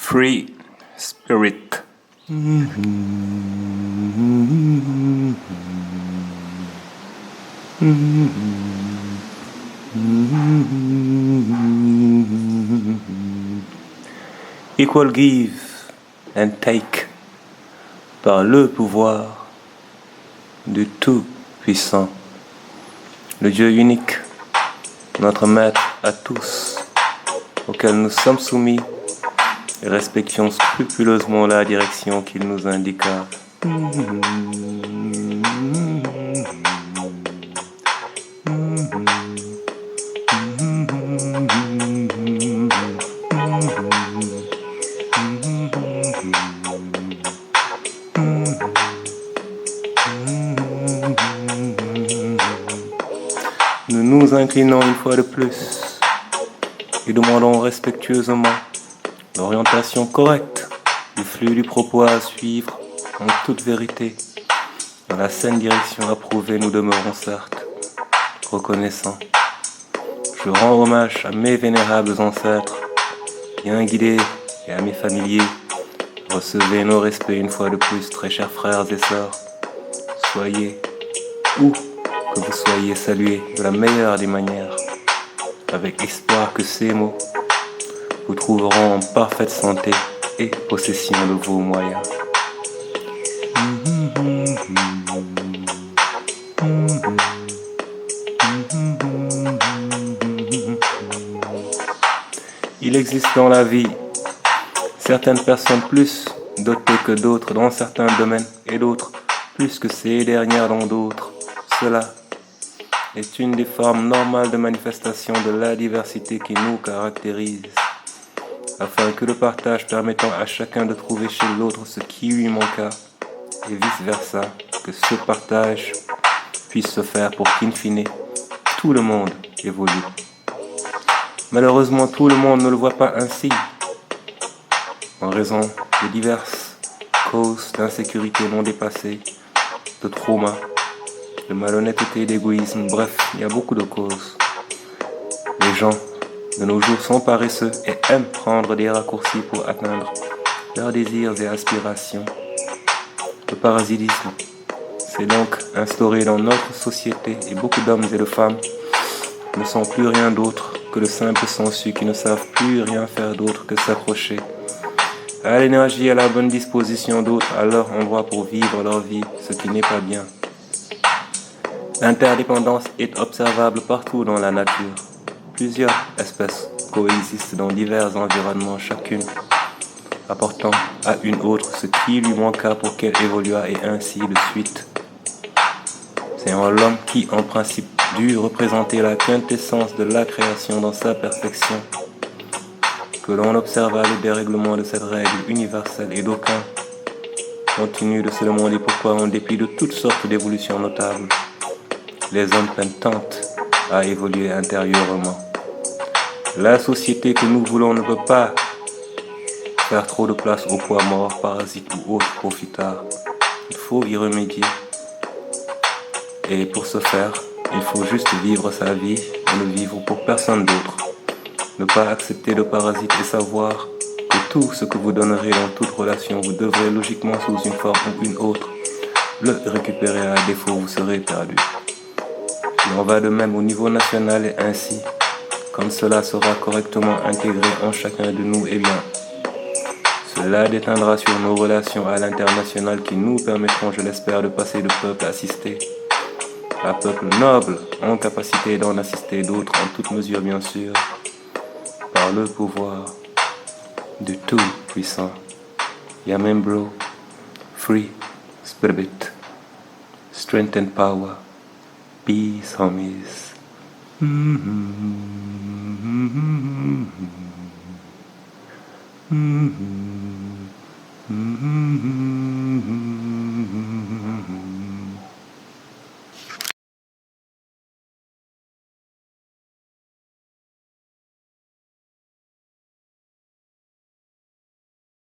Free Spirit. Equal give and take par le pouvoir du Tout-Puissant, le Dieu unique, notre Maître à tous, auquel nous sommes soumis et respections scrupuleusement la direction qu'il nous indiqua. Nous nous inclinons une fois de plus et demandons respectueusement l'orientation correcte du flux du propos à suivre en toute vérité. Dans la saine direction approuvée, nous demeurons certes reconnaissants. Je rends hommage à mes vénérables ancêtres, bien guidés, et à mes familiers. Recevez nos respects une fois de plus, très chers frères et sœurs. Soyez, où que vous soyez, salués de la meilleure des manières, avec espoir que ces mots vous trouveront en parfaite santé et possession de vos moyens. Il existe dans la vie certaines personnes plus dotées que d'autres dans certains domaines et d'autres plus que ces dernières dans d'autres. Cela est une des formes normales de manifestation de la diversité qui nous caractérise, afin que le partage permettant à chacun de trouver chez l'autre ce qui lui manqua, et vice-versa, que ce partage puisse se faire pour qu'in fine, tout le monde évolue. Malheureusement, tout le monde ne le voit pas ainsi, en raison de diverses causes d'insécurité non dépassées, de trauma, de malhonnêteté, d'égoïsme, bref, il y a beaucoup de causes. Les gens de nos jours sont paresseux et aiment prendre des raccourcis pour atteindre leurs désirs et aspirations. Le parasitisme s'est donc instauré dans notre société et beaucoup d'hommes et de femmes ne sont plus rien d'autre que de simples sangsues qui ne savent plus rien faire d'autre que s'accrocher à l'énergie et à la bonne disposition d'autres à leur endroit pour vivre leur vie, ce qui n'est pas bien. L'interdépendance est observable partout dans la nature. Plusieurs espèces coexistent dans divers environnements, chacune apportant à une autre ce qui lui manqua pour qu'elle évoluât et ainsi de suite. C'est en l'homme qui, en principe, dut représenter la quintessence de la création dans sa perfection que l'on observa le dérèglement de cette règle universelle et d'aucuns continuent de se demander pourquoi, en dépit de toutes sortes d'évolutions notables, les hommes peinent tant à évoluer intérieurement. La société que nous voulons ne peut pas faire trop de place aux poids morts, parasites ou autres profitards. Il faut y remédier. Et pour ce faire, il faut juste vivre sa vie et ne vivre pour personne d'autre. Ne pas accepter de parasites et savoir que tout ce que vous donnerez dans toute relation, vous devrez logiquement sous une forme ou une autre le récupérer, à défaut vous serez perdu. Il en va de même au niveau national et ainsi, comme cela sera correctement intégré en chacun de nous, eh bien, cela déteindra sur nos relations à l'international qui nous permettront, je l'espère, de passer de peuple assisté à peuple noble, en capacité d'en assister d'autres en toute mesure, bien sûr, par le pouvoir du Tout-Puissant. Yamembro, Free Spirit, Strength and Power, Peace, homies.